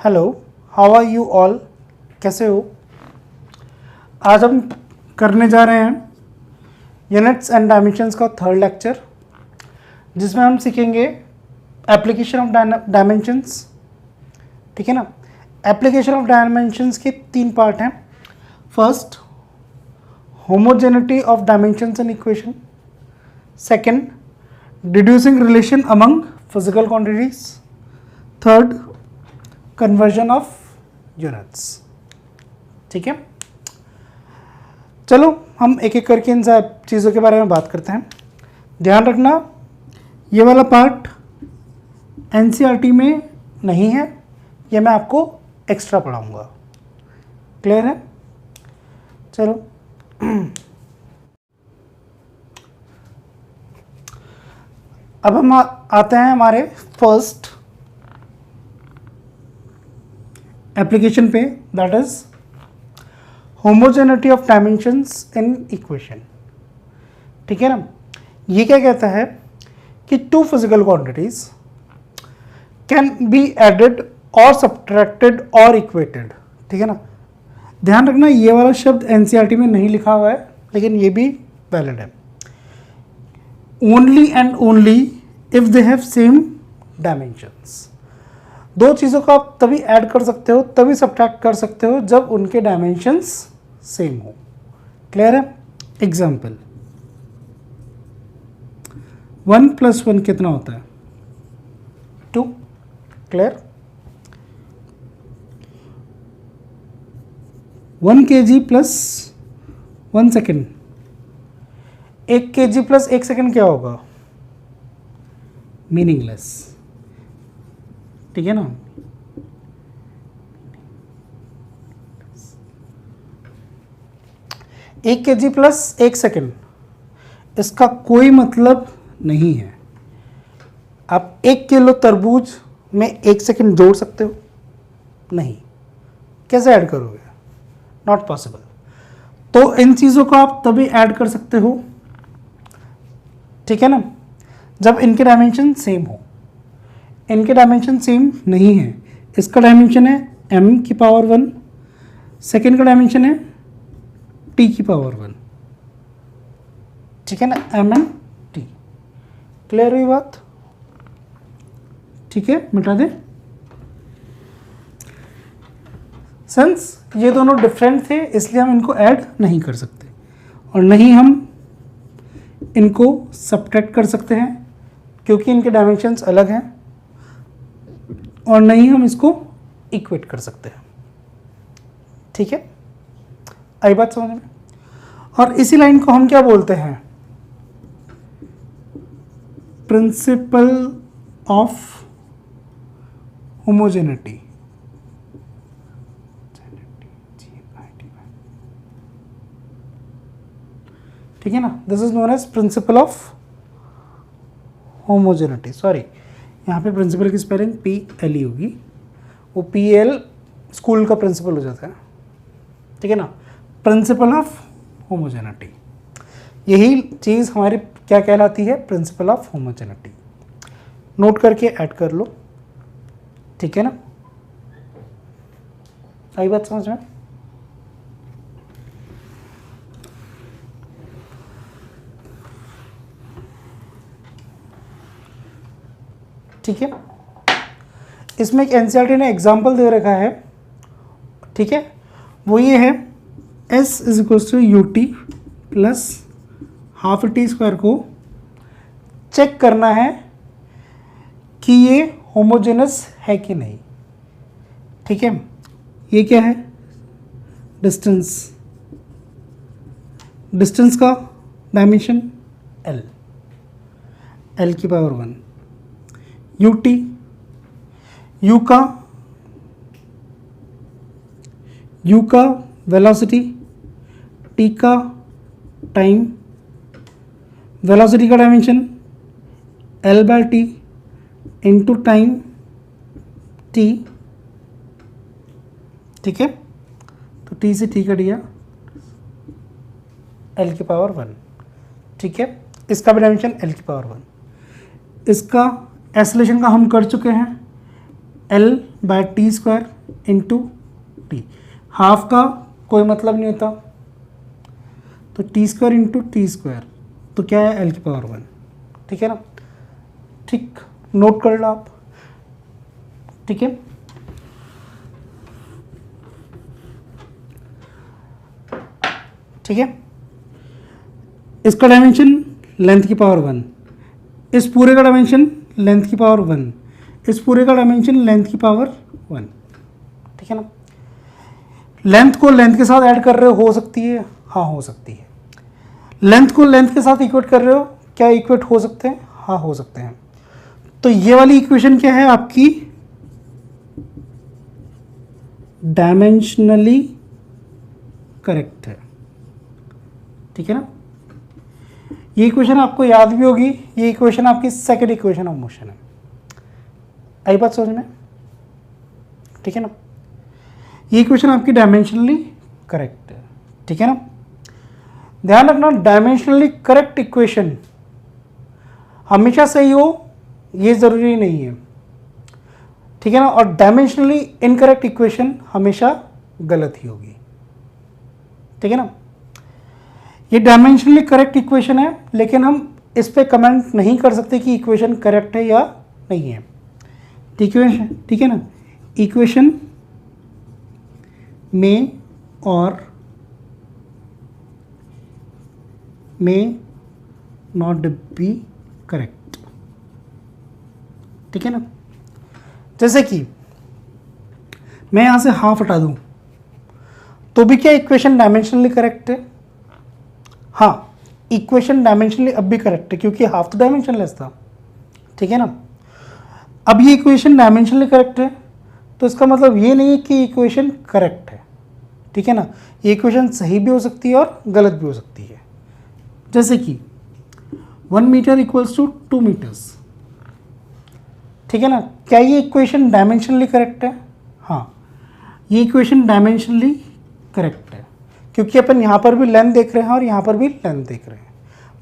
Hello, how are you all? कैसे हो? आज हम करने जा रहे हैं यूनिट्स एंड डायमेंशंस का थर्ड लेक्चर, जिसमें हम सीखेंगे एप्लीकेशन ऑफ डायमेंशंस। ठीक है ना? एप्लीकेशन ऑफ डायमेंशंस के तीन पार्ट हैं। First, homogeneity of dimensions in equation. Second, deducing relation among physical quantities. Third, conversion of units. ठीक है, चलो हम एक एक करके इन सब चीज़ों के बारे में बात करते हैं। ध्यान रखना, ये वाला पार्ट एनसीईआरटी में नहीं है, ये मैं आपको एक्स्ट्रा पढ़ाऊंगा। क्लियर है? चलो अब हम आते हैं हमारे फर्स्ट एप्लीकेशन पे, that is homogeneity of dimensions in equation. ठीक है ना? ये क्या कहता है कि two physical quantities can be added और सब्ट्रैक्टेड और इक्वेटेड। ठीक है ना? ध्यान रखना, ये वाला शब्द एनसीईआरटी में नहीं लिखा हुआ है, लेकिन ये भी वैलिड है। Only and only if they have same dimensions. दो चीज़ों को आप तभी ऐड कर सकते हो, तभी सब्ट्रैक्ट कर सकते हो जब उनके डायमेंशंस सेम हो। क्लियर है? एग्जाम्पल, 1 + 1 कितना होता है? 2। Clear? 1 kg + 1 second, 1 kg + 1 second क्या होगा? मीनिंगलेस। ठीक है ना? एक kg + 1 सेकेंड, इसका कोई मतलब नहीं है। आप 1 किलो तरबूज में 1 सेकेंड जोड़ सकते हो? नहीं। कैसे ऐड करोगे? Not possible. तो इन चीज़ों को आप तभी ऐड कर सकते हो, ठीक है ना, जब इनके डायमेंशन सेम हो। इनके डायमेंशन सेम नहीं है। इसका डायमेंशन है m⁻1, सेकेंड का डायमेंशन है t⁻1। ठीक है ना? m and t। क्लियर हुई बात? ठीक है, मिटा दे। सिंस ये दोनों डिफरेंट थे, इसलिए हम इनको ऐड नहीं कर सकते, और नहीं हम इनको सब्ट्रैक्ट कर सकते हैं क्योंकि इनके डायमेंशंस अलग हैं, और नहीं हम इसको इक्वेट कर सकते हैं। ठीक है, आई बात समझ में? और इसी लाइन को हम क्या बोलते हैं? Principle of homogeneity. ठीक है ना? This is known as principle of homogeneity. Sorry, यहाँ पे प्रिंसिपल की स्पेलिंग PLE होगी, वो PL स्कूल का प्रिंसिपल हो जाता है। ठीक है ना? प्रिंसिपल ऑफ होमोजेनिटी, यही चीज़ हमारी क्या कहलाती है? Principal of homogeneity. नोट करके ऐड कर लो। ठीक है ना? आई बात समझ में? ठीक है, इसमें एक एनसीईआरटी ने एग्जाम्पल दे रखा है। ठीक है, वो ये है, S = UT + ½ को चेक करना है कि ये होमोजेनस है कि नहीं। ठीक है, ये क्या है? डिस्टेंस। डिस्टेंस का डायमेंशन L⁻1। UT, U का वेलोसिटी, T का टाइम। वेलोसिटी का dimension L/T into time T। ठीक है, तो T से T कट गया, L⁻1। ठीक है, इसका भी डायमेंशन L⁻1। इसका एसोलेशन का हम कर चुके हैं, L by T square into T. Half का कोई मतलब नहीं होता, तो T square into T square, तो क्या है एल की पावर 1, ठीक है ना। ठीक, नोट कर लो आप, ठीक है। ठीक है, इसका डायमेंशन लेंथ की पावर 1, इस पूरे का डायमेंशन लेंथ की पावर 1, इस पूरे का डायमेंशन लेंथ की पावर 1, ठीक है ना। लेंथ को लेंथ के साथ ऐड कर रहे हो सकती है, हाँ हो सकती है। लेंथ को लेंथ के साथ इक्वेट कर रहे हो, क्या इक्वेट हो सकते हैं, हाँ हो सकते हैं। तो ये वाली इक्वेशन क्या है आपकी, डायमेंशनली करेक्ट है, ठीक है ना। ये इक्वेशन आपको याद भी होगी, ये इक्वेशन आपकी सेकंड इक्वेशन ऑफ मोशन है। आई बात समझ में, ठीक है ना। ये इक्वेशन आपकी डायमेंशनली करेक्ट है, ठीक है ना। ध्यान रखना, डायमेंशनली करेक्ट इक्वेशन हमेशा सही हो ये जरूरी नहीं है, ठीक है ना। और डायमेंशनली इनकरेक्ट इक्वेशन हमेशा गलत ही होगी, ठीक है ना। ये डायमेंशनली करेक्ट इक्वेशन है, लेकिन हम इस पे कमेंट नहीं कर सकते कि इक्वेशन करेक्ट है या नहीं है, ठीक है ना। इक्वेशन में और में नॉट बी करेक्ट, ठीक है ना। जैसे कि मैं यहां से हाफ हटा दूं तो भी क्या इक्वेशन डायमेंशनली करेक्ट है, हाँ इक्वेशन डायमेंशनली अब भी करेक्ट है क्योंकि हाफ तो डायमेंशनलेस था, ठीक है ना। अब ये इक्वेशन डायमेंशनली करेक्ट है तो इसका मतलब ये नहीं है कि इक्वेशन करेक्ट है, ठीक है ना। ये इक्वेशन सही भी हो सकती है और गलत भी हो सकती है। जैसे कि 1 मीटर इक्वल्स टू 2 मीटर्स, ठीक है ना। क्या ये इक्वेशन डायमेंशनली करेक्ट है, हाँ ये इक्वेशन डायमेंशनली करेक्ट है क्योंकि अपन यहाँ पर भी लेंथ देख रहे हैं और यहाँ पर भी लेंथ देख रहे हैं।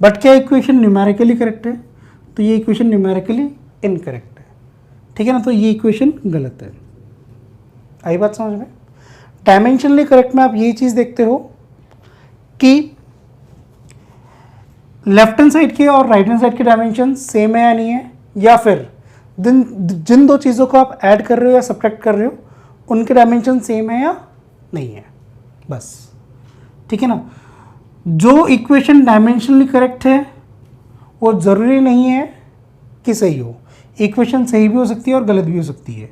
बट क्या इक्वेशन न्यूमेरिकली करेक्ट है, तो ये इक्वेशन न्यूमेरिकली इनकरेक्ट है, ठीक है ना। तो ये इक्वेशन गलत है। आई बात समझ में। डायमेंशनली करेक्ट में आप ये चीज़ देखते हो कि लेफ्ट हैंड साइड के और राइट हैंड साइड के डायमेंशन सेम है या नहीं है, या फिर जिन दो चीज़ों को आप ऐड कर रहे हो या सब्ट्रैक्ट कर रहे हो उनके डायमेंशन सेम है या नहीं है, बस, ठीक है ना। जो इक्वेशन डायमेंशनली करेक्ट है वो ज़रूरी नहीं है कि सही हो, इक्वेशन सही भी हो सकती है और गलत भी हो सकती है।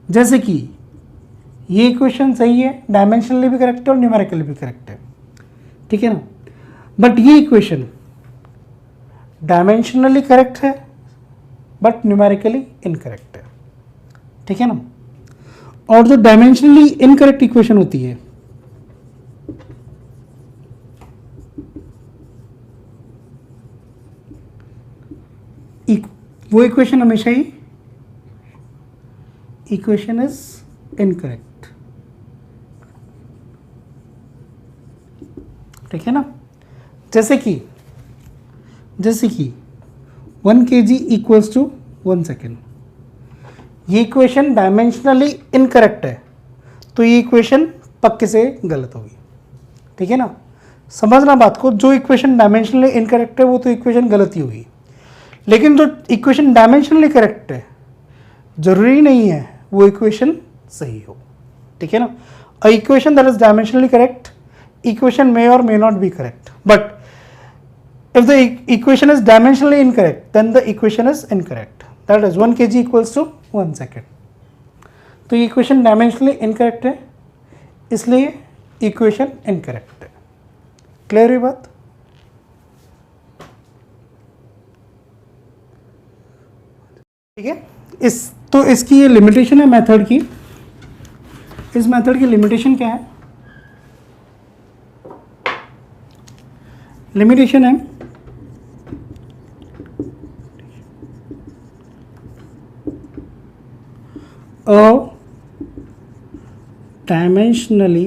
जैसे कि ये इक्वेशन सही है, डायमेंशनली भी करेक्ट है और न्यूमेरिकली भी करेक्ट है, ठीक है ना। बट ये इक्वेशन डायमेंशनली करेक्ट है बट न्यूमेरिकली इनकरेक्ट है, ठीक है ना। और जो डायमेंशनली इनकरेक्ट इक्वेशन होती है वो इक्वेशन हमेशा ही इक्वेशन इज इनकरेक्ट, ठीक है ना। जैसे कि 1 kg इक्वल्स टू 1 सेकेंड, ये इक्वेशन डायमेंशनली इनकरेक्ट है तो ये इक्वेशन पक्के से गलत होगी, ठीक है ना। समझना बात को, जो इक्वेशन डायमेंशनली इनकरेक्ट है वो तो इक्वेशन गलत ही होगी, लेकिन जो इक्वेशन डायमेंशनली करेक्ट है जरूरी नहीं है वो इक्वेशन सही हो, ठीक है ना। अ equation that is dimensionally correct equation may or may not be correct, but if the equation is dimensionally incorrect then the equation is incorrect, that is 1 kg equals to 1 second। तो ये equation dimensionally incorrect है इसलिए equation incorrect है। Clear हुई बात। ठीक है, इसकी ये लिमिटेशन है मेथड की। इस मेथड की लिमिटेशन क्या है, लिमिटेशन है dimensionally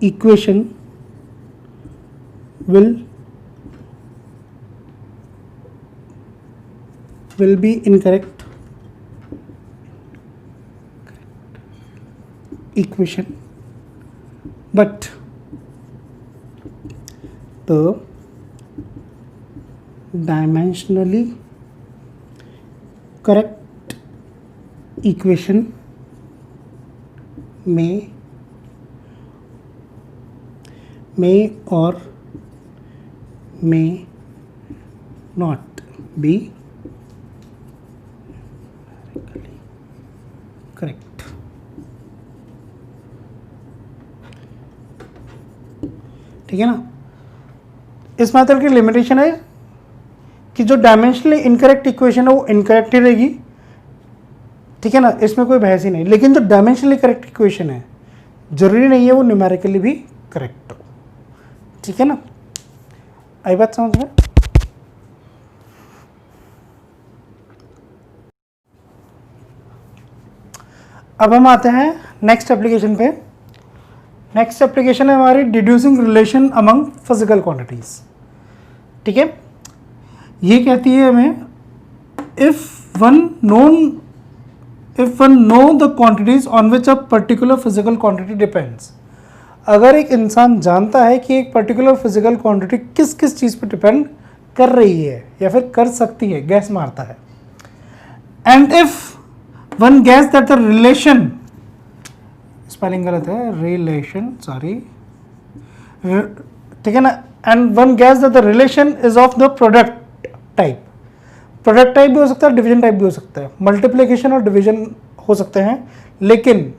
equation will be incorrect equation, but the dimensionally correct equation may or may not be correct. ठीक है ना। इस मेथड की लिमिटेशन है कि जो डायमेंशनली इनकरेक्ट इक्वेशन है वो इनकरेक्ट ही रहेगी, ठीक है ना, इसमें कोई बहस ही नहीं। लेकिन जो डायमेंशनली करेक्ट इक्वेशन है जरूरी नहीं है वो न्यूमेरिकली भी करेक्ट हो, ठीक है ना। आई बात समझ में। अब हम आते हैं नेक्स्ट एप्लीकेशन पे। नेक्स्ट एप्लीकेशन है हमारी डिड्यूसिंग रिलेशन अमंग फिजिकल क्वांटिटीज, ठीक है। ये कहती है हमें if one know the quantities on which a particular physical quantity depends. अगर एक इंसान जानता है कि एक पर्टिकुलर फिजिकल क्वांटिटी किस किस चीज़ पर डिपेंड कर रही है या फिर कर सकती है, गैस मारता है। And if one gas that the relation, spelling गलत है, रिलेशन, सॉरी, ठीक है ना। And one gas that the relation is of the product type. Product type भी हो सकता है, डिवीजन टाइप भी हो सकता है, मल्टीप्लिकेशन और डिवीजन हो सकते हैं, लेकिन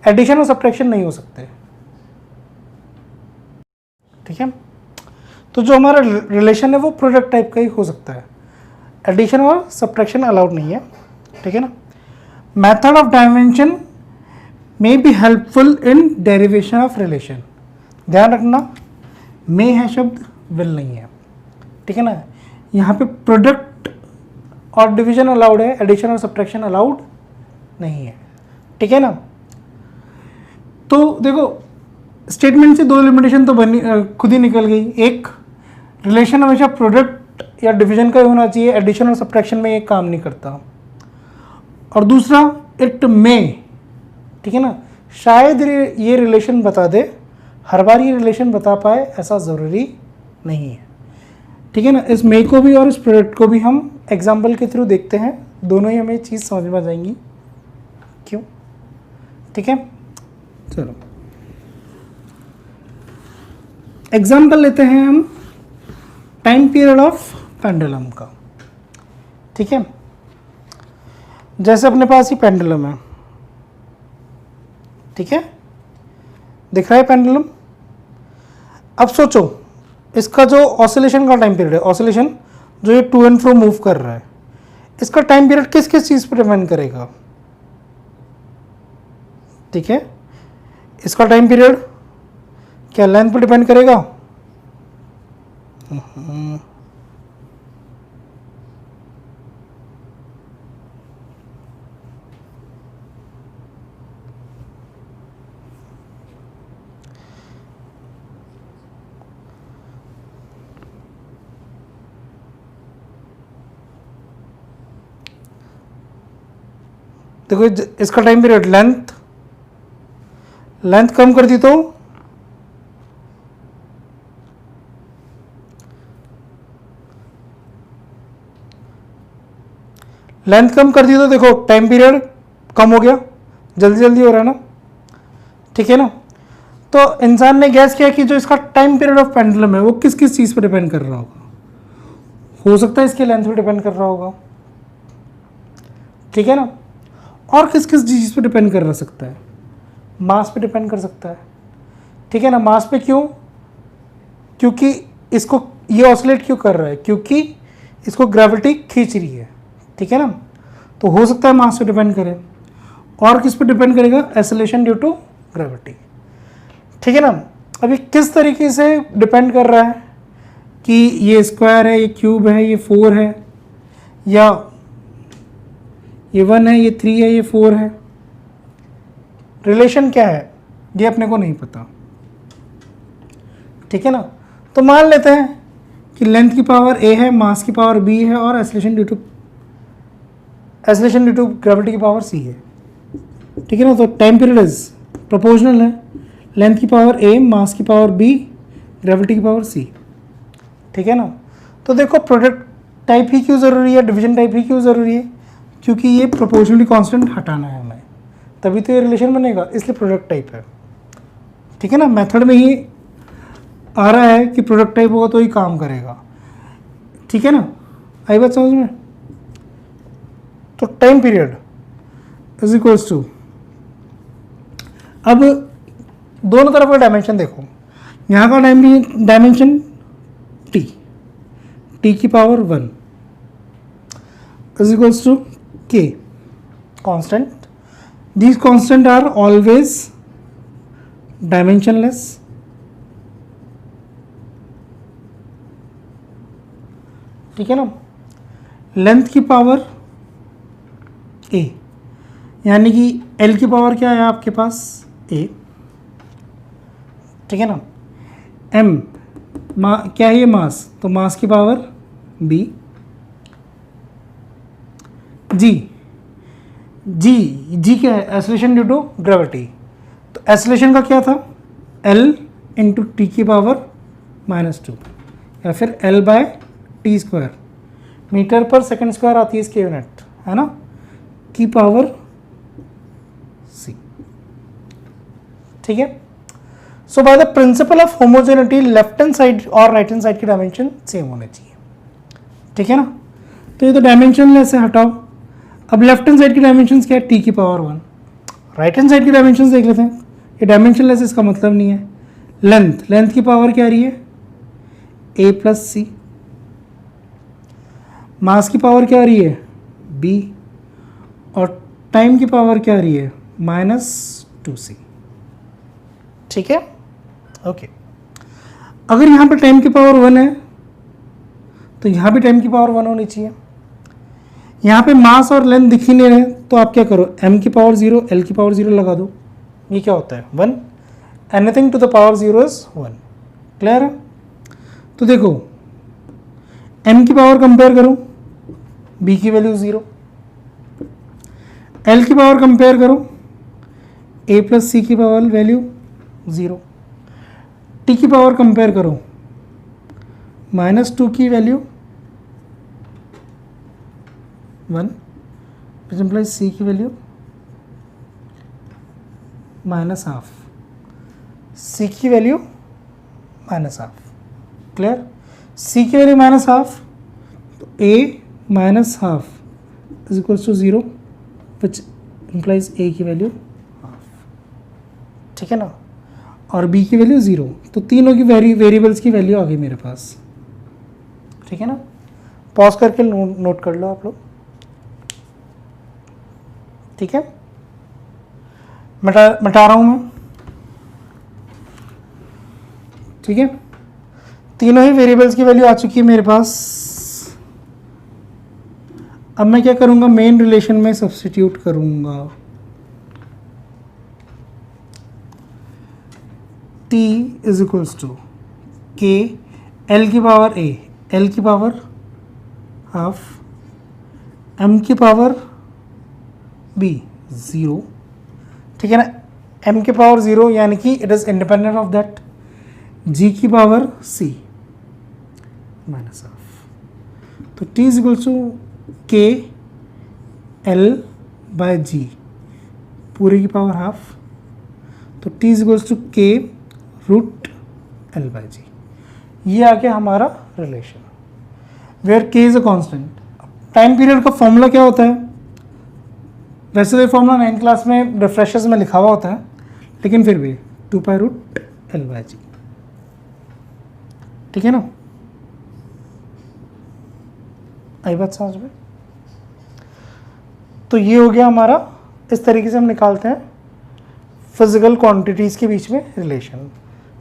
एडिशन और सब्ट्रैक्शन नहीं हो सकते, ठीक है। तो जो हमारा रिलेशन है वो प्रोडक्ट टाइप का ही हो सकता है, एडिशन और सब्ट्रैक्शन अलाउड नहीं है, ठीक है ना। Method of dimension may be helpful in derivation of relation. ध्यान रखना, मे है शब्द, विल नहीं है, ठीक है ना। यहाँ पे प्रोडक्ट और डिवीजन अलाउड है, एडिशन और सब्ट्रैक्शन अलाउड नहीं है, ठीक है ना। तो देखो स्टेटमेंट से दो लिमिटेशन तो बनी, खुद ही निकल गई। एक, रिलेशन हमेशा प्रोडक्ट या डिवीजन का ही होना चाहिए, एडिशन और सब्ट्रैक्शन में ये काम नहीं करता। और दूसरा, इट मे, ठीक है ना, शायद ये रिलेशन बता दे, हर बार ये रिलेशन बता पाए ऐसा ज़रूरी नहीं है, ठीक है ना। इस मे को भी और इस प्रोडक्ट को भी हम एग्जाम्पल के थ्रू देखते हैं, दोनों ही हमें चीज़ समझ में आ जाएंगी क्यों, ठीक है। चलो एग्जाम्पल लेते हैं हम टाइम पीरियड ऑफ पेंडुलम का, ठीक है। जैसे अपने पास ही पेंडुलम है, ठीक है, दिख रहा है पेंडुलम। अब सोचो इसका जो ऑसिलेशन का टाइम पीरियड है, ऑसिलेशन जो ये टू एंड फ्रो मूव कर रहा है, इसका टाइम पीरियड किस किस चीज़ पर डिपेंड करेगा, ठीक है। इसका टाइम पीरियड क्या लेंथ पर डिपेंड करेगा, देखो इसका टाइम पीरियड, लेंथ कम कर दी तो देखो टाइम पीरियड कम हो गया, जल्दी जल्दी हो रहा है ना, ठीक है ना। तो इंसान ने गैस किया कि जो इसका टाइम पीरियड ऑफ पेंडुलम है वो किस किस चीज़ पर डिपेंड कर रहा होगा। हो सकता है इसके लेंथ पर डिपेंड कर रहा होगा, ठीक है ना। और किस किस चीज़ पे डिपेंड कर सकता है, मास पे डिपेंड कर सकता है, ठीक है ना। मास पे क्यों, क्योंकि इसको ये ऑसिलेट क्यों कर रहा है, क्योंकि इसको ग्रेविटी खींच रही है, ठीक है ना। तो हो सकता है मास पे डिपेंड करे। और किस पे डिपेंड करेगा, एक्सेलरेशन ड्यू टू ग्रेविटी, ठीक है ना। अभी किस तरीके से डिपेंड कर रहा है कि ये स्क्वायर है, ये क्यूब है, ये 4 है, या ये 1 है, ये 3 है, ये 4 है। रिलेशन क्या है ये अपने को नहीं पता, ठीक है ना। तो मान लेते हैं कि लेंथ की पावर a है, मास की पावर b है और एक्सेलरेशन ड्यू टू ग्रेविटी की पावर c है, ठीक है ना। तो टाइम पीरियड इज प्रोपोर्शनल है, लेंथ की पावर a, मास की पावर b, ग्रेविटी की पावर c, ठीक है ना। तो देखो प्रोडक्ट टाइप ही क्यों ज़रूरी है, डिवीजन टाइप ही क्यों ज़रूरी है, क्योंकि ये प्रोपोर्शनली कांस्टेंट हटाना है हमें, तभी तो ये रिलेशन बनेगा, इसलिए प्रोडक्ट टाइप है, ठीक है ना। मेथड में ही आ रहा है कि प्रोडक्ट टाइप होगा तो ही काम करेगा, ठीक है ना। आई बात समझ में। तो time period is equals to, अब दोनों तरफ का डायमेंशन देखो, यहाँ का डायमेंशन t की power 1 is equals to k constant. These constant are always dimensionless. ठीक है ना। लेंथ की पावर a, यानी कि l की पावर क्या है आपके पास a, ठीक है ना। m क्या है ये मास, तो मास की पावर b, जी क्या है, एक्सेलरेशन ड्यू टू ग्रेविटी। तो एक्सेलरेशन का क्या था, L इंटू टी की पावर -2 या फिर L by T square, metre पर सेकंड स्क्वायर आती है इसकी यूनिट, है ना, की पावर c, ठीक है। So by the principle of homogeneity left hand side और राइट हैंड साइड की डायमेंशन सेम होने चाहिए, ठीक है ना। तो ये तो डायमेंशन लेस है, हटाओ। अब लेफ्ट हैंड साइड की डायमेंशंस क्या है, t की पावर 1, राइट हैंड साइड की डायमेंशंस देख लेते हैं। ये डायमेंशन लेस इसका मतलब नहीं है। लेंथ की पावर क्या आ रही है a प्लस सी, मास की पावर क्या आ रही है b, और टाइम की पावर क्या आ रही है -2c, ठीक है, ओके। अगर यहाँ पे टाइम की पावर 1 है तो यहाँ भी टाइम की पावर 1 होनी चाहिए। यहाँ पे मास और लेंथ दिख ही नहीं रहे, तो आप क्या करो, m की पावर 0, l की पावर 0 लगा दो, ये क्या होता है 1, anything to the power 0 is 1, clear है। तो देखो m की पावर कंपेयर करो, b की वैल्यू 0, l की पावर कंपेयर करो, a प्लस सी की पावर वैल्यू 0, t की पावर कंपेयर करो, -2 की वैल्यू 1, which implies c की वैल्यू -12, c की वैल्यू -12, क्लियर। c की वैल्यू -12, तो a -12 is equals to 0, which implies a की वैल्यू हाफ, ठीक है ना, और b की वैल्यू 0, तो तीनों की वेरिएबल्स की वैल्यू आ गई मेरे पास, ठीक है ना। पॉज करके नोट कर लो आप लोग, ठीक है। मिटा रहा हूं मैं, ठीक है। तीनों ही वेरिएबल्स की वैल्यू आ चुकी है मेरे पास। अब मैं क्या करूंगा, मेन रिलेशन में सब्स्टिट्यूट करूंगा, t is equals to k l की पावर a, l की पावर हाफ, m की पावर b 0, ठीक है ना। m की पावर 0 यानी कि it is independent of that, g की पावर c -12, तो t is equals to k l by g पूरे की पावर हाफ, तो t is equals to k root l by g। ये आ गया हमारा relation where k is a constant. Time period का फॉर्मूला क्या होता है, वैसे तो फॉर्मूला 9th क्लास में रिफ्रेशर्स में लिखा हुआ होता है, लेकिन फिर भी 2 pi root l by g, ठीक है ना। आई बात समझ में। तो ये हो गया हमारा, इस तरीके से हम निकालते हैं फिजिकल क्वांटिटीज़ के बीच में रिलेशन,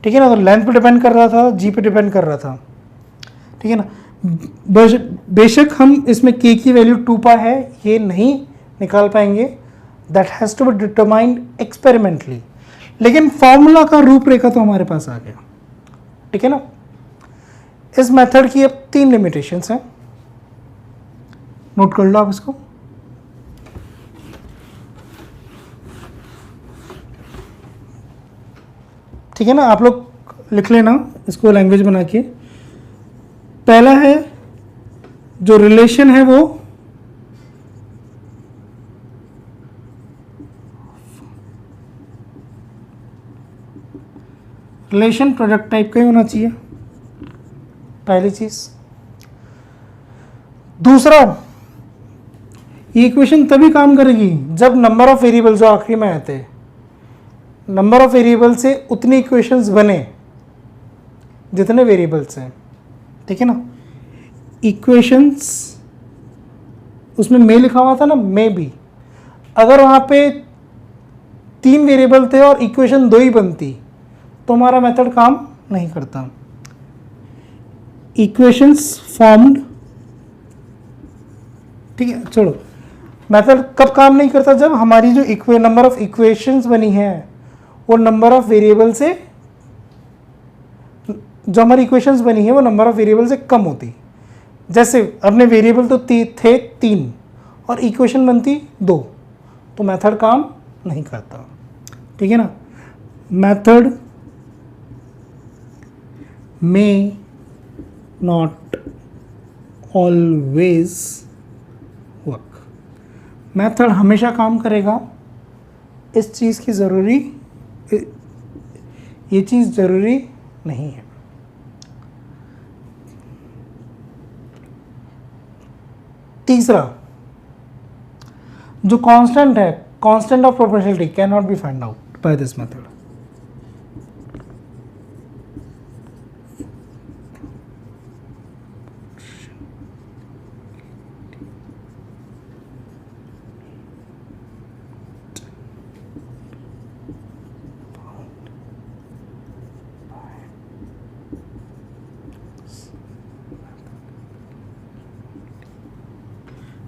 ठीक है ना। तो लेंथ पे डिपेंड कर रहा था, जी पे डिपेंड कर रहा था, ठीक है ना। बेशक हम इसमें k की वैल्यू 2 पाई है, ये नहीं निकाल पाएंगे, that has to be determined experimentally, लेकिन फॉर्मूला का रूपरेखा तो हमारे पास आ गया, ठीक है ना। इस मेथड की अब 3 लिमिटेशंस हैं, नोट कर लो आप इसको। ठीक है ना, आप लोग लिख लेना इसको लैंग्वेज बना के। पहला है जो रिलेशन है वो रिलेशन प्रोडक्ट टाइप का ही होना चाहिए, पहली चीज। दूसरा, ये इक्वेशन तभी काम करेगी जब नंबर ऑफ वेरिएबल जो आखिरी में आते हैं, नंबर ऑफ वेरिएबल से उतनी इक्वेशंस बने जितने वेरिएबल्स हैं, ठीक है ना। इक्वेशंस उसमें मे लिखा हुआ था ना, मे बी, अगर वहाँ पे 3 वेरिएबल थे और इक्वेशन 2 ही बनती तो हमारा मेथड काम नहीं करता। इक्वेशंस फॉर्म्ड, ठीक है, छोड़ो, मेथड कब काम नहीं करता, जब हमारी जो नंबर ऑफ इक्वेशंस बनी है वो नंबर ऑफ वेरिएबल से, जो हमारी इक्वेशंस बनी है वो नंबर ऑफ वेरिएबल से कम होती। जैसे अपने वेरिएबल तो थे 3 और इक्वेशन बनती 2, तो मेथड काम नहीं करता, ठीक है ना। Method may not always work, method हमेशा काम करेगा, इस चीज़ की ये चीज़ ज़रूरी नहीं है। तीसरा, जो कांस्टेंट है, constant of proportionality can not be find out by this method.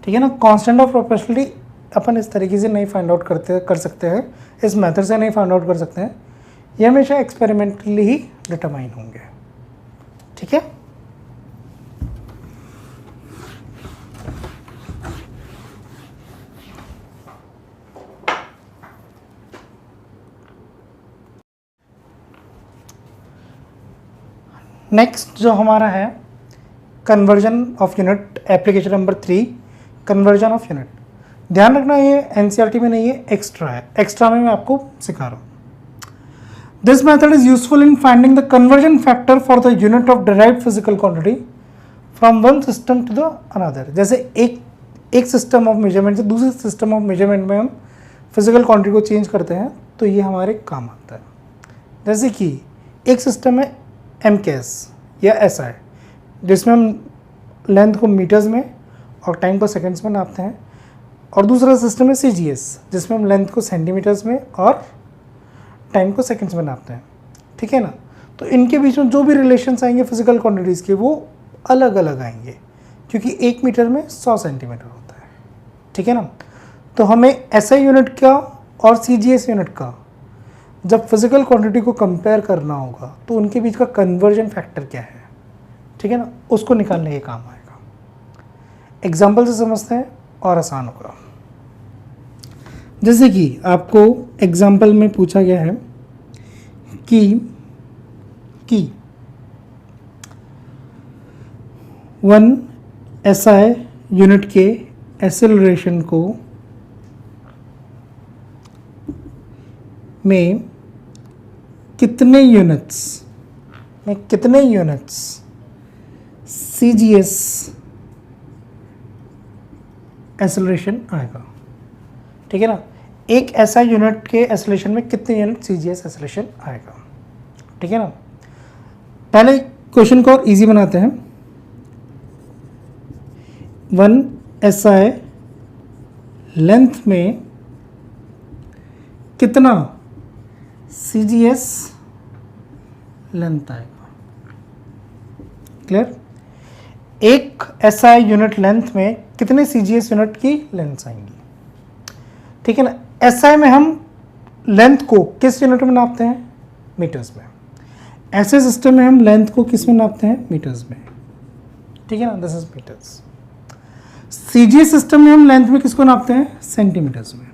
ठीक है ना, कांस्टेंट ऑफ प्रोपोर्शनलिटी अपन इस तरीके से नहीं फाइंड आउट कर सकते हैं, इस मेथड से नहीं फाइंड आउट कर सकते हैं, ये हमेशा एक्सपेरिमेंटली ही डिटरमाइन होंगे, ठीक है। नेक्स्ट जो हमारा है conversion of unit, application number 3, conversion of unit. ध्यान रखना ये एनसीईआरटी में नहीं है, एक्स्ट्रा है, एक्स्ट्रा में मैं आपको सिखा रहा हूँ। This method is useful in finding the conversion factor for the unit of derived physical quantity from one system to the another. जैसे एक सिस्टम ऑफ मेजरमेंट से दूसरे सिस्टम ऑफ मेजरमेंट में हम फिजिकल क्वांटिटी को चेंज करते हैं तो ये हमारे काम आता है। जैसे कि एक सिस्टम है MKS या SI, जिसमें हम लेंथ को मीटर्स में और टाइम को सेकंड्स में नापते हैं, और दूसरा सिस्टम है CGS, जिसमें हम लेंथ को सेंटीमीटर्स में और टाइम को सेकंड्स में नापते हैं, ठीक है ना। तो इनके बीच में जो भी रिलेशंस आएंगे फिजिकल क्वांटिटीज़ के वो अलग अलग आएंगे, क्योंकि 1 मीटर में 100 सेंटीमीटर होता है, ठीक है ना। तो हमें SI यूनिट का और CGS यूनिट का जब फिजिकल क्वांटिटी को कंपेयर करना होगा तो उनके बीच का कन्वर्जन फैक्टर क्या है, ठीक है ना, उसको निकालने के काम आएगा। एग्जाम्पल से समझते हैं और आसान होगा। जैसे कि आपको एग्जाम्पल में पूछा गया है कि 1 SI यूनिट के एक्सेलरेशन को में कितने यूनिट्स CGS एक्सेलरेशन आएगा, ठीक है ना। एक SI यूनिट के एक्सेलरेशन में कितने यूनिट CGS एक्सेलरेशन आएगा, ठीक है ना। पहले क्वेश्चन को और इजी बनाते हैं। 1 SI लेंथ में कितना CGS लेंथ आएगा, क्लियर। एक SI यूनिट लेंथ में कितने CGS यूनिट की लेंथ आएंगी, ठीक है ना। SI में हम लेंथ को किस यूनिट में नापते हैं, मीटर्स में। ऐसे सिस्टम में हम लेंथ को किस में नापते हैं? मीटर्स में, ठीक है ना, this is metres. CG system में हम लेंथ में किसको नापते हैं? सेंटीमीटर्स में।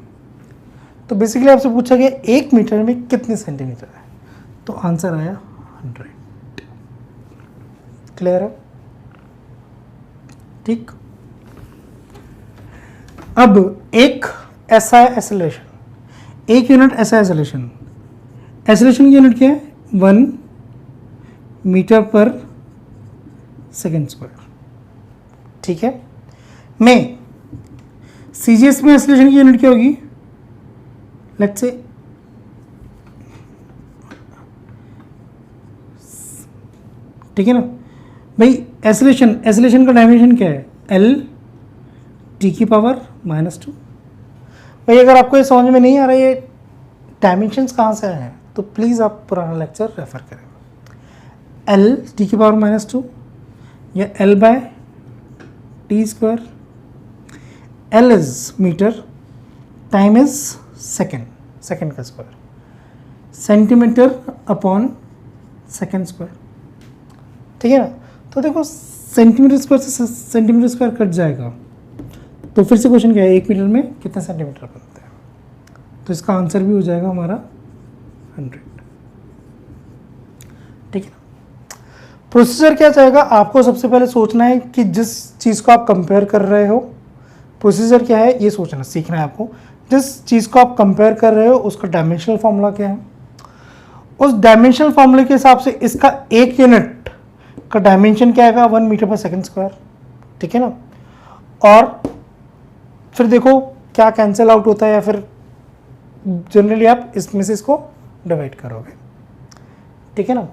तो बेसिकली आपसे पूछा गया 1 मीटर में कितने सेंटीमीटर है, तो आंसर आया 100। क्लियर है? ठीक। अब एक एसआई एक्सेलरेशन, एक यूनिट एसआई एक्सेलरेशन, एक्सेलरेशन की यूनिट क्या है? 1 मीटर पर सेकेंड स्क्वायर, ठीक है। में सीजीएस में एक्सेलरेशन की यूनिट क्या होगी? लेट्स से ठीक है ना भाई, एक्सेलरेशन का डायमेंशन क्या है? एल टी की पावर -2। भाई अगर आपको ये समझ में नहीं आ रहा है ये डायमेंशंस कहाँ से आए हैं, तो प्लीज़ आप पुराना लेक्चर रेफर करें। एल टी की पावर -2 या L by T square, L is metre, time is second का square, centimetre upon second square, ठीक है ना। तो देखो सेंटीमीटर स्क्वायर से सेंटीमीटर स्क्वायर कट जाएगा, तो फिर से क्वेश्चन क्या है? 1 मीटर में कितने सेंटीमीटर बनते हैं? तो इसका आंसर भी हो जाएगा हमारा 100, ठीक है ना। प्रोसीजर क्या चाहेगा? आपको सबसे पहले सोचना है कि जिस चीज़ को आप कंपेयर कर रहे हो, प्रोसीजर क्या है ये सोचना सीखना है आपको। जिस चीज़ को आप कंपेयर कर रहे हो उसका डायमेंशनल फॉर्मूला क्या है, उस डायमेंशनल फॉर्मूले के हिसाब से इसका एक यूनिट का डायमेंशन क्या आएगा? 1 मीटर पर सेकेंड स्क्वायर, ठीक है ना। और फिर देखो क्या कैंसिल आउट होता है, या फिर जनरली आप इसमें से इसको डिवाइड करोगे, ठीक है ना।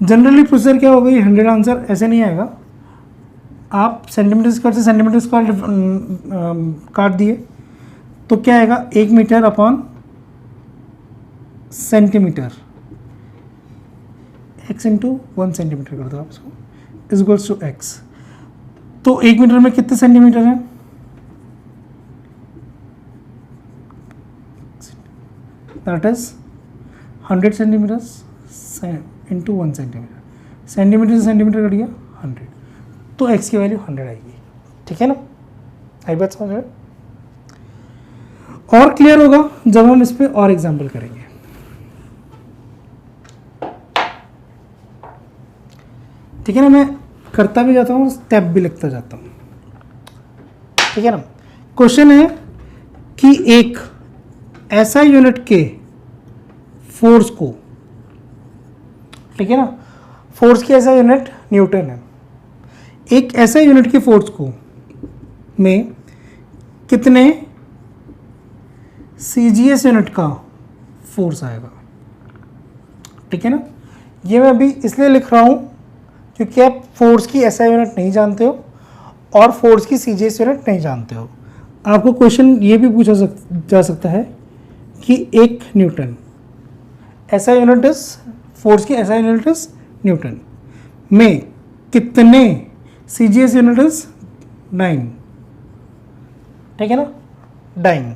जनरली प्रोसीजर क्या होगा? ये 100 आंसर ऐसे नहीं आएगा। आप सेंटीमीटर स्क्वायर से सेंटीमीटर स्क्वायर काट दिए तो क्या आएगा? 1 metre upon centimetre, x into 1 centimetre कर दो आप इसको, इज इक्वल्स टू x। तो 1 मीटर में कितने सेंटीमीटर हैं? That is 100 centimetres into 1 centimetre, centimetre से सेंटीमीटर कट गया 100, तो x की वैल्यू 100 आएगी, ठीक है ना। आई बात समझ रहे? और क्लियर होगा जब हम इस पे और एग्जाम्पल करेंगे। ठीक है ना, मैं करता भी जाता हूँ, स्टेप भी लिखता जाता हूँ, ठीक है ना। क्वेश्चन है कि एक ऐसा यूनिट के फोर्स को, ठीक है ना, फोर्स की ऐसा यूनिट न्यूटन है, एक ऐसे यूनिट के फोर्स को में कितने सीजीएस यूनिट का फोर्स आएगा, ठीक है ना। ये मैं अभी इसलिए लिख रहा हूँ क्योंकि आप फोर्स की एसआई यूनिट नहीं जानते हो और फोर्स की सीजीएस यूनिट नहीं जानते हो। आपको क्वेश्चन ये भी पूछा जा सकता है कि एक Newton, SI unit is force की एसआई यूनिट इज न्यूटन, में कितने सीजीएस यूनिट इज 9, ठीक है ना। डाइन,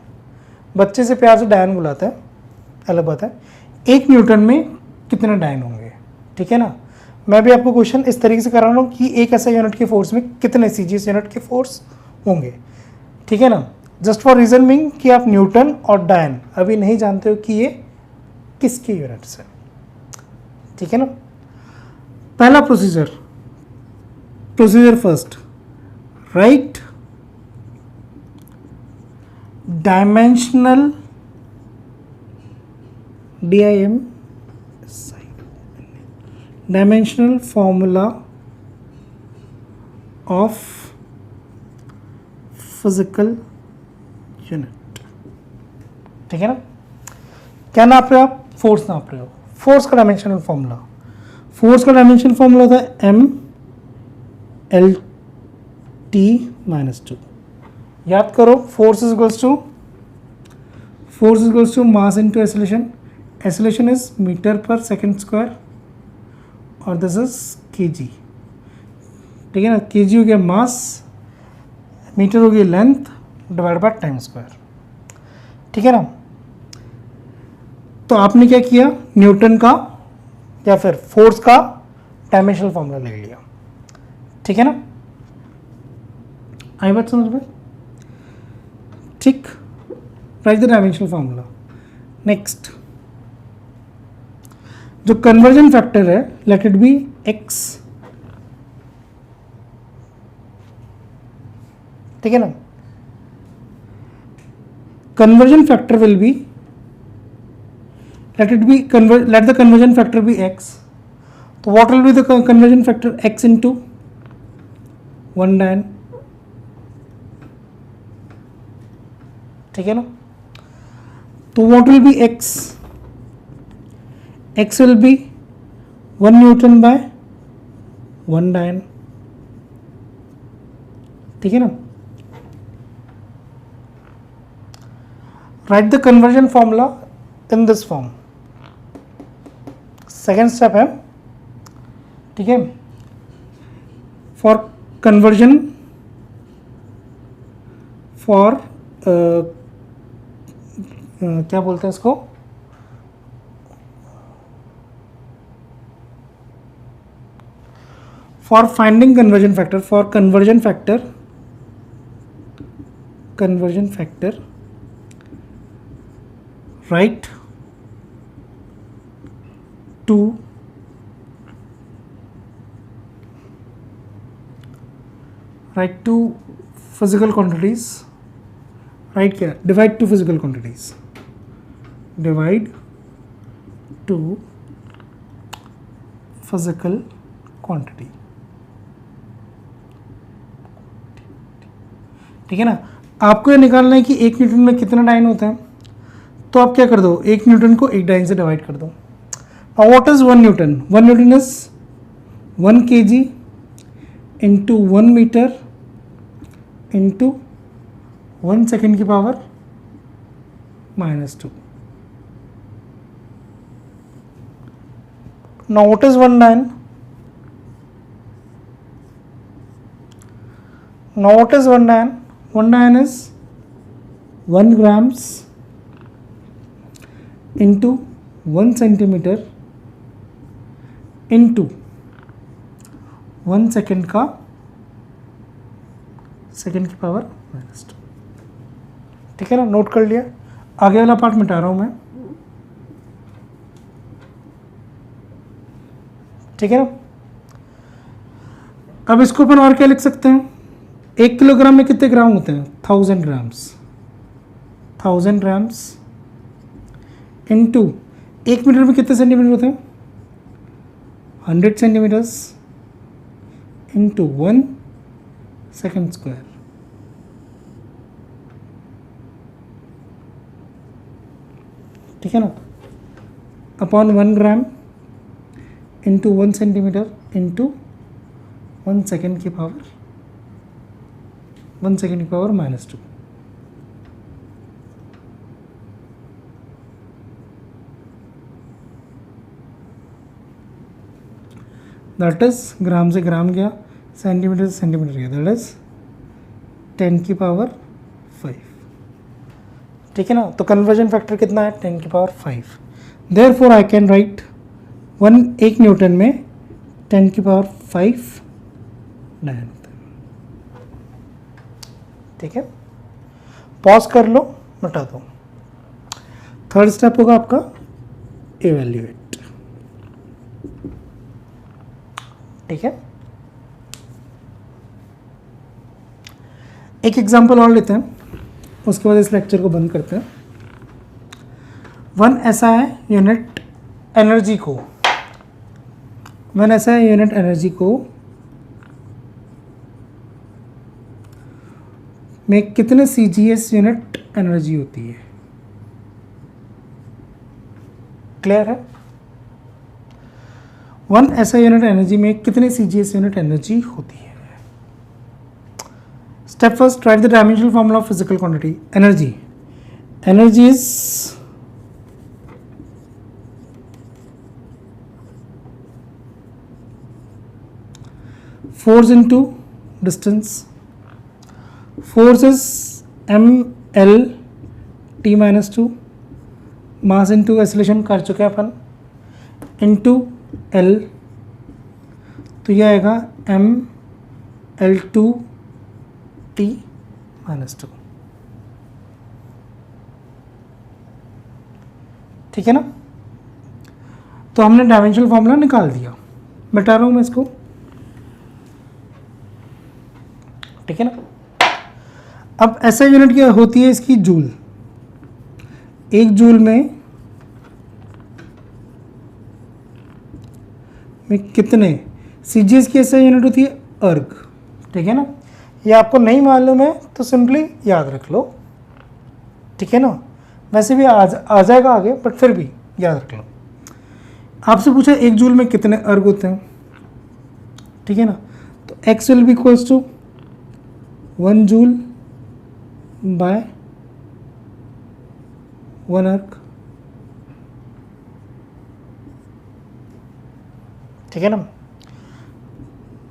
बच्चे से प्यार से डायन बुलाता है, अलग बात है। एक न्यूटन में कितने डायन होंगे, ठीक है ना। मैं भी आपको क्वेश्चन इस तरीके से करा रहा हूँ कि एक ऐसा यूनिट के फोर्स में कितने सीजीएस यूनिट के फोर्स होंगे, ठीक है ना। जस्ट फॉर रीजन बिंग कि आप न्यूटन और डायन अभी नहीं जानते हो कि ये किसकी यूनिट्स है, ठीक है ना। पहला procedure first, right dimensional DIM dimensional formula of physical unit, ठीक है ना। क्या नाप रहे हो आप? फोर्स नाप रहे हो। फोर्स का डायमेंशनल फॉर्मूला, फोर्स का डायमेंशन फॉर्मूला होता है MLT-2। याद करो, force is equals to mass into acceleration. Acceleration is metre पर सेकंड स्क्वायर और दिस इज kg, ठीक है ना। kg हो गया मास, मीटर हो गया length, divide by time square, ठीक है ना। तो आपने क्या किया? न्यूटन का या फिर फोर्स का डायमेंशनल फॉर्मूला ले लिया, ठीक है ना, आई बात समझ में, ठीक, right the dimensional formula. Next जो कन्वर्जन फैक्टर है, लेट इट बी x, ठीक है ना, conversion factor will be, let the conversion factor be x. So what will be the conversion factor? X into 1 dian, ठीक है ना, तो what will be x? X will be 1 Newton by 1 dian, ठीक है ना। Write the conversion formula in this form. Second step है, ठीक है, for conversion for क्या बोलते हैं इसको, for finding conversion factor, write two physical quantities, right, क्या, divide two physical quantities, divide two physical quantity, ठीक है ना। आपको ये निकालना है कि 1 न्यूटन में कितना डायन होता है, तो आप क्या कर दो, 1 न्यूटन को 1 डायन से डिवाइड कर दो। Now what is 1 newton? 1 newton is 1 kg into 1 metre into 1 second की power -2। Now what is 1 dyne? Now what is 1 dian? 1 dian is 1 grams into 1 centimeter into 1 second का सेकेंड की पावर -2, ठीक है ना, नोट कर लिया। आगे वाला पार्ट मिटा रहा हूं मैं, ठीक है ना। अब इसको अपन और क्या लिख सकते हैं, 1 किलोग्राम में कितने ग्राम होते हैं? 1000 ग्राम्स इंटू 1 मीटर में कितने सेंटीमीटर होते हैं? 100 सेंटीमीटर्स इंटू 1 सेकेंड स्क्वायर, ठीक है ना, upon 1 gram into 1 centimetre into 1 second की पावर -2। दैट इज ग्राम से ग्राम गया, सेंटीमीटर से सेंटीमीटर गया, दैट इज 10 की पावर 5, ठीक है ना। तो कन्वर्जन फैक्टर कितना है? 10 की power 5। Therefore I can write 1 Newton में 10 की पावर 5 डायन होता है, ठीक है। पॉज कर लो, मिटा दो। थर्ड स्टेप होगा आपका इवैल्यूएट, ठीक है। एक एग्जांपल और लेते हैं, उसके बाद इस लेक्चर को बंद करते हैं। 1 SI यूनिट एनर्जी को में कितने CGS यूनिट एनर्जी होती है? क्लियर है? 1 SI यूनिट एनर्जी में कितने CGS यूनिट एनर्जी होती है? Step first, right the dimensional formula of physical quantity energy. Energy is force into distance. Force is mL/t-2, mass into acceleration कर चुके हैं अपन, इंटू L, तो ये आएगा mL2T माइनस 2। ठीक है ना। तो हमने डायमेंशनल फॉर्मूला निकाल दिया, बता रहा हूँ मैं इसको। ठीक है ना। अब ऐसा यूनिट क्या होती है इसकी, जूल। 1 जूल में कितने, सीजीएस की ऐसा यूनिट होती है अर्ग। ठीक है ना। ये आपको नहीं मालूम है तो सिंपली याद रख लो। ठीक है ना। वैसे भी आ जाएगा आगे, बट फिर भी याद रख लो। आपसे पूछा 1 जूल में कितने अर्ग होते हैं। ठीक है ना। तो x will be equals to 1 joule by 1 erg. ठीक है ना।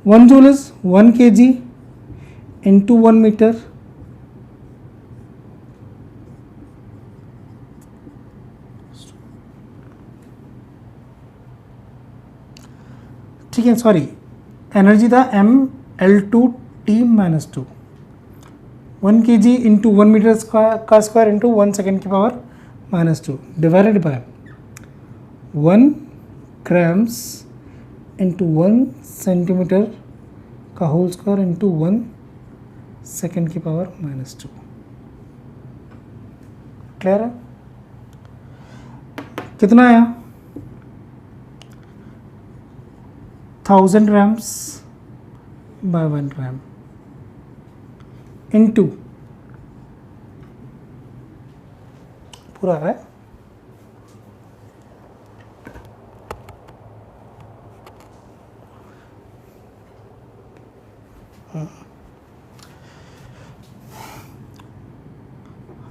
1 joule is 1 kg into 1 metre. ठीक है, सॉरी, एनर्जी था mL2T minus 2। 1 kg into 1 metre का स्क्वायर इंटू 1 सेकेंड की power minus 2 divided by 1 grams into 1 centimetre का होल स्क्वायर इंटू 1 सेकेंड की पावर माइनस 2। क्लियर है। कितना आया, 1000 grams by 1 gram इंटू, पूरा है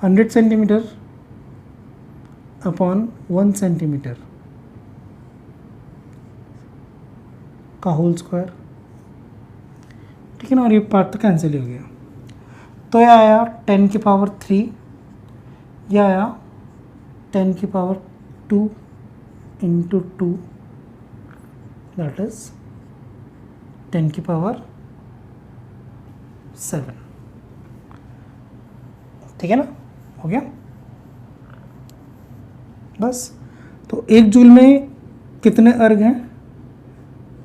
100 सेंटीमीटर अपॉन 1 सेंटीमीटर का होल स्क्वायर। ठीक है ना। और ये पार्ट तो कैंसिल हो गया। तो यह आया 10 की पावर 3, यह आया 10 की पावर 2 इंटू 2, दैट इज 10 की पावर 7। ठीक है ना, हो गया बस। तो 1 जूल में कितने अर्ग हैं,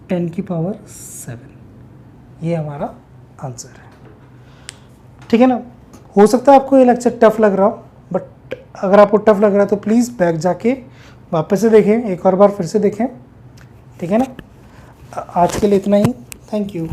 10 की पावर 7। ये हमारा आंसर है। ठीक है ना। हो सकता है आपको ये लेक्चर टफ लग रहा हो, बट अगर आपको टफ लग रहा है तो प्लीज़ बैक जाके वापस से देखें, एक और बार फिर से देखें। ठीक है ना। आज के लिए इतना ही। Thank you.